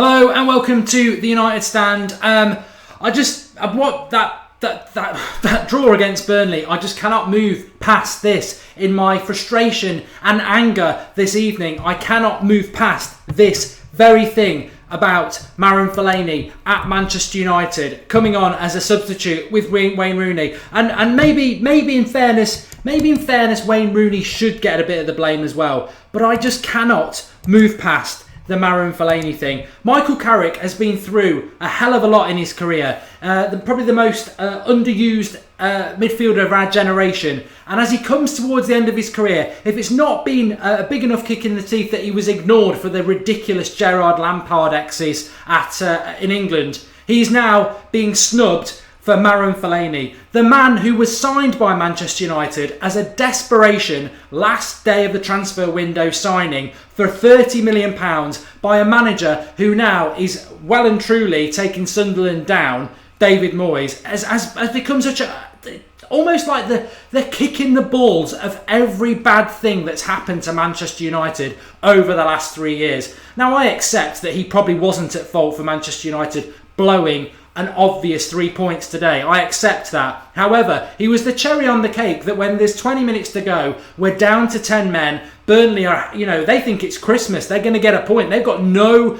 Hello and welcome to the United Stand. That draw against Burnley, I just cannot move past this. In my frustration and anger this evening, I cannot move past this very thing about Marouane Fellaini at Manchester United coming on as a substitute with Wayne Rooney, and maybe in fairness, Wayne Rooney should get a bit of the blame as well. But I just cannot move past the Marouane Fellaini thing. Michael Carrick has been through a hell of a lot in his career. Probably the most underused midfielder of our generation. And as he comes towards the end of his career, if it's not been a big enough kick in the teeth that he was ignored for the ridiculous Gerrard Lampard exes in England, he's now being snubbed for Marouane Fellaini, the man who was signed by Manchester United as a desperation last day of the transfer window signing for £30 million by a manager who now is well and truly taking Sunderland down, David Moyes, has become such a almost like the kick in the balls of every bad thing that's happened to Manchester United over the last 3 years. Now, I accept that he probably wasn't at fault for Manchester United blowing an obvious 3 points today. I accept that. However, he was the cherry on the cake that when there's 20 minutes to go, we're down to 10 men. Burnley are, they think it's Christmas. They're going to get a point. They've got no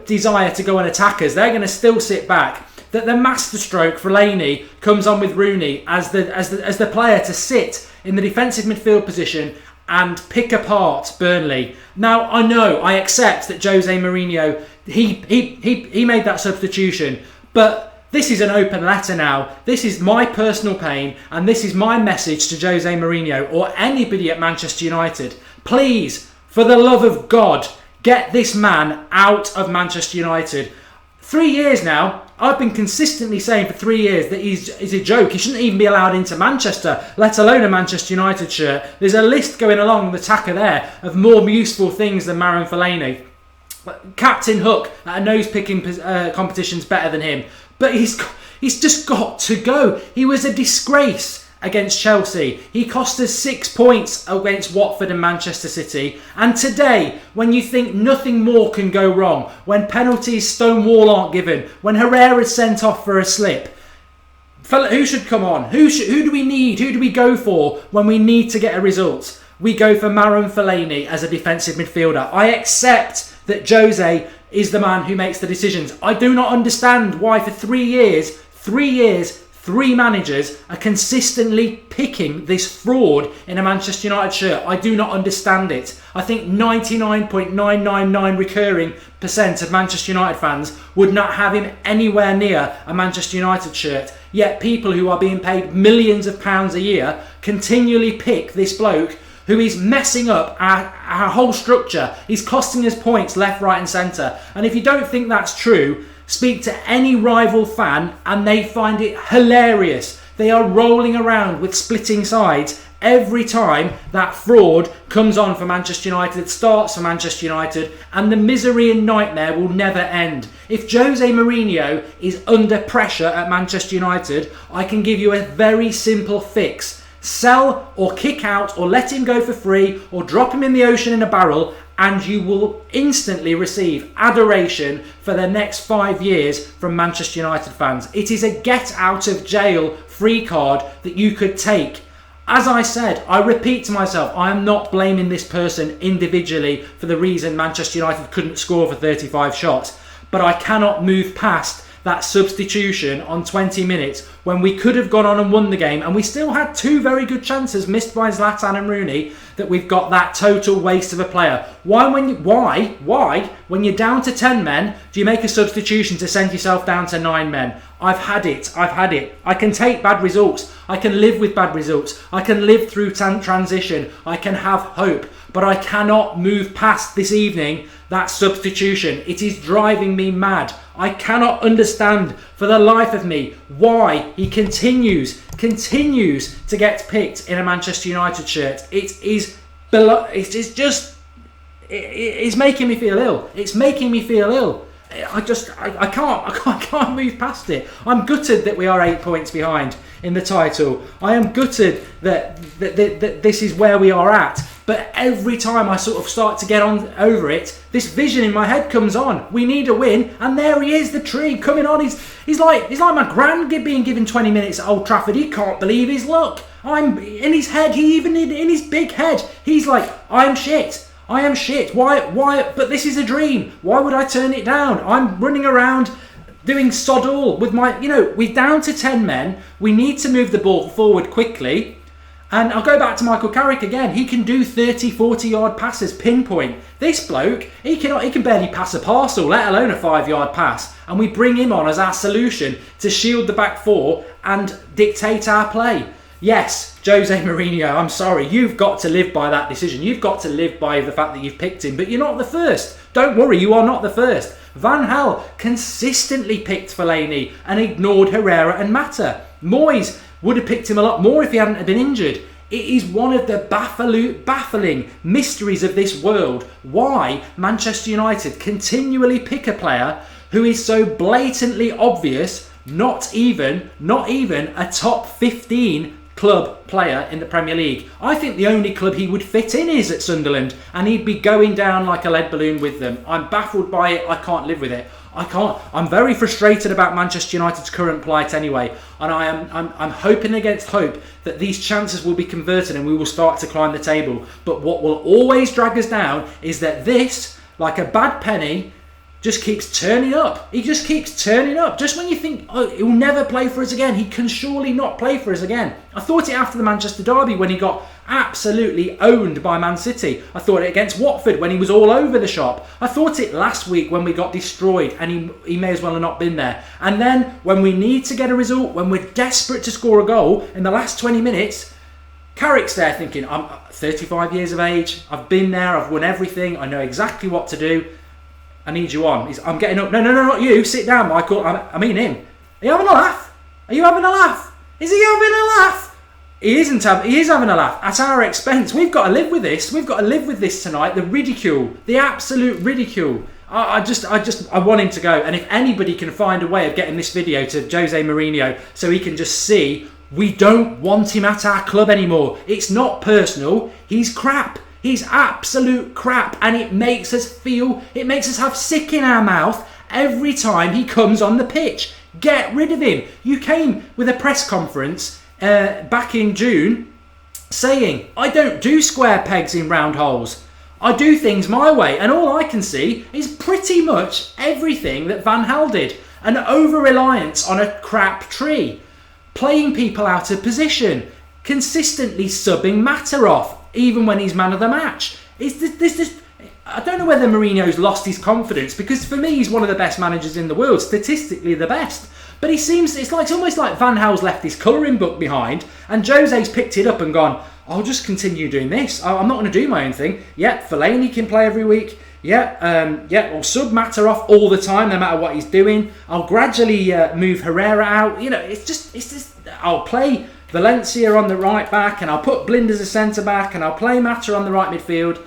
desire to go and attack us. They're going to still sit back. That the masterstroke Fellaini comes on with Rooney as the player to sit in the defensive midfield position and pick apart Burnley. Now, I accept that Jose Mourinho, he made that substitution, but this is an open letter now. This is my personal pain, and this is my message to Jose Mourinho or anybody at Manchester United. Please, for the love of God, get this man out of Manchester United. 3 years now, I've been consistently saying for 3 years that he's a joke. He shouldn't even be allowed into Manchester, let alone a Manchester United shirt. There's a list going along the tacker there of more useful things than Marouane Fellaini. Captain Hook at a nose-picking competition's better than him. But he's just got to go. He was a disgrace against Chelsea. He cost us 6 points against Watford and Manchester City. And today, when you think nothing more can go wrong, when penalties stonewall aren't given, when Herrera's sent off for a slip, who should come on? Who do we need? Who do we go for when we need to get a result? We go for Marouane Fellaini as a defensive midfielder. I accept that Jose is the man who makes the decisions. I do not understand why for 3 years, 3 managers are consistently picking this fraud in a Manchester United shirt. I do not understand it. I think 99.999 recurring % of Manchester United fans would not have him anywhere near a Manchester United shirt. Yet people who are being paid millions of pounds a year continually pick this bloke who is messing up our whole structure. He's costing us points left, right and centre. And if you don't think that's true, speak to any rival fan and they find it hilarious. They are rolling around with splitting sides every time that fraud comes on for Manchester United, starts for Manchester United, and the misery and nightmare will never end. If Jose Mourinho is under pressure at Manchester United, I can give you a very simple fix. Sell or kick out or let him go for free or drop him in the ocean in a barrel, and you will instantly receive adoration for the next 5 years from Manchester United fans. It is a get out of jail free card that you could take. As I said, I repeat to myself, I am not blaming this person individually for the reason Manchester United couldn't score for 35 shots, but I cannot move past that substitution on 20 minutes when we could have gone on and won the game, and we still had 2 very good chances missed by Zlatan and Rooney, that we've got that total waste of a player. Why when you're down to 10 men do you make a substitution to send yourself down to 9 men? I've had it. I can take bad results. I can live with bad results. I can live through transition. I can have hope. But I cannot move past this evening that substitution. It is driving me mad. I cannot understand for the life of me why he continues to get picked in a Manchester United shirt. It's making me feel ill. It's making me feel ill. I can't move past it. I'm gutted that we are 8 points behind in the title. I am gutted that this is where we are at. But every time I sort of start to get on over it, this vision in my head comes on. We need a win, and there he is, the tree coming on. He's like my gran being given 20 minutes at Old Trafford. He can't believe his luck. I'm in his head. He even in his big head, he's like, I am shit. Why? But this is a dream. Why would I turn it down? I'm running around doing sod all with my, we're down to 10 men. We need to move the ball forward quickly. And I'll go back to Michael Carrick again. He can do 30, 40-yard passes, pinpoint. This bloke, he can barely pass a parcel, let alone a 5-yard pass. And we bring him on as our solution to shield the back four and dictate our play. Yes, Jose Mourinho, I'm sorry. You've got to live by that decision. You've got to live by the fact that you've picked him. But you're not the first. Don't worry, you are not the first. Van Gaal consistently picked Fellaini and ignored Herrera and Mata. Moyes would have picked him a lot more if he hadn't been injured. It is one of the baffling mysteries of this world why Manchester United continually pick a player who is so blatantly obvious, not even a top 15 club player in the Premier League. I think the only club he would fit in is at Sunderland, and he'd be going down like a lead balloon with them. I'm baffled by it. I can't live with it. I'm very frustrated about Manchester United's current plight anyway, and I'm hoping against hope that these chances will be converted and we will start to climb the table. But what will always drag us down is that this, like a bad penny, just keeps turning up. He just keeps turning up. Just when you think, oh, he'll never play for us again, he can surely not play for us again. I thought it after the Manchester derby when he got absolutely owned by Man City. I thought it against Watford when he was all over the shop. I thought it last week when we got destroyed and he may as well have not been there. And then when we need to get a result, when we're desperate to score a goal in the last 20 minutes, Carrick's there thinking, I'm 35 years of age, I've been there, I've won everything, I know exactly what to do. I need you on. I'm getting up. No, not you. Sit down, Michael. I mean him. Are you having a laugh? Are you having a laugh? Is he having a laugh? He is having a laugh at our expense. We've got to live with this. We've got to live with this tonight. The ridicule, the absolute ridicule. I want him to go. And if anybody can find a way of getting this video to Jose Mourinho so he can just see we don't want him at our club anymore. It's not personal. He's crap. He's absolute crap, and it makes us have sick in our mouth every time he comes on the pitch. Get rid of him. You came with a press conference back in June saying, I don't do square pegs in round holes. I do things my way, and all I can see is pretty much everything that Van Gaal did. An over-reliance on a crap tree, playing people out of position, consistently subbing Mata off, even when he's man of the match. I don't know whether Mourinho's lost his confidence, because for me he's one of the best managers in the world, statistically the best. But it's almost like Van Gaal's left his colouring book behind and Jose's picked it up and gone, I'll just continue doing this. I'm not going to do my own thing. Yep, Fellaini can play every week. I'll sub Mata off all the time, no matter what he's doing. I'll gradually move Herrera out. It's just. I'll play Valencia on the right back, and I'll put Blind as a centre back, and I'll play Mata on the right midfield.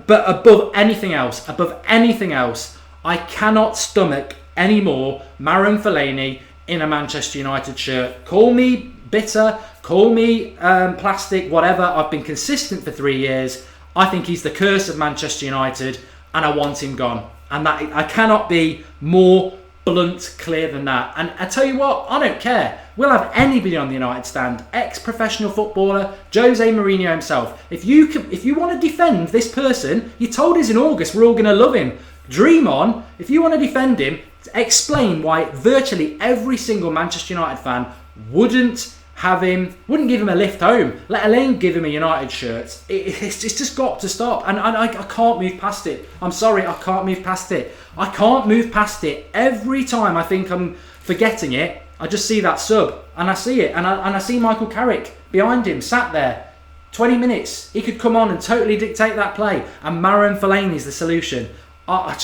But above anything else, I cannot stomach anymore Marouane Fellaini in a Manchester United shirt. Call me bitter, call me plastic, whatever. I've been consistent for 3 years. I think he's the curse of Manchester United, and I want him gone. And that I cannot be more blunt, clear than that. And I tell you what, I don't care. We'll have anybody on the United stand, ex-professional footballer, Jose Mourinho himself. If you want to defend this person, you told us in August we're all going to love him. Dream on. If you want to defend him, explain why virtually every single Manchester United fan wouldn't give him a lift home, let alone give him a United shirt. It's just got to stop. And I can't move past it. I'm sorry, I can't move past it. I can't move past it. Every time I think I'm forgetting it, I just see that sub, and I see it, and I see Michael Carrick behind him, sat there, 20 minutes. He could come on and totally dictate that play, and Marouane Fellaini is the solution. I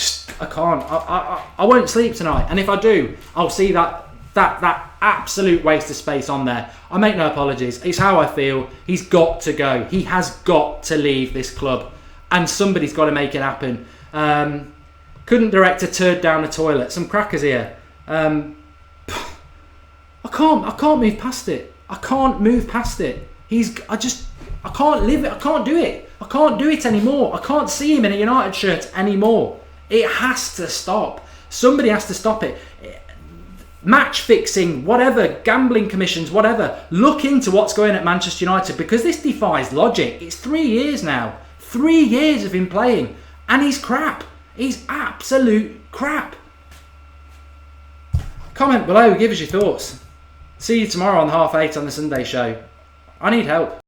can't. I won't sleep tonight, and if I do, I'll see that absolute waste of space on there. I make no apologies. It's how I feel. He's got to go. He has got to leave this club, and somebody's got to make it happen. Couldn't direct a turd down a toilet. Some crackers here. I can't move past it. I can't move past it. I can't live it. I can't do it. I can't do it anymore. I can't see him in a United shirt anymore. It has to stop. Somebody has to stop it. Match fixing, whatever, gambling commissions, whatever. Look into what's going on at Manchester United, because this defies logic. It's 3 years now. 3 years of him playing. And he's crap. He's absolute crap. Comment below, give us your thoughts. See you tomorrow on 8:30 on the Sunday show. I need help.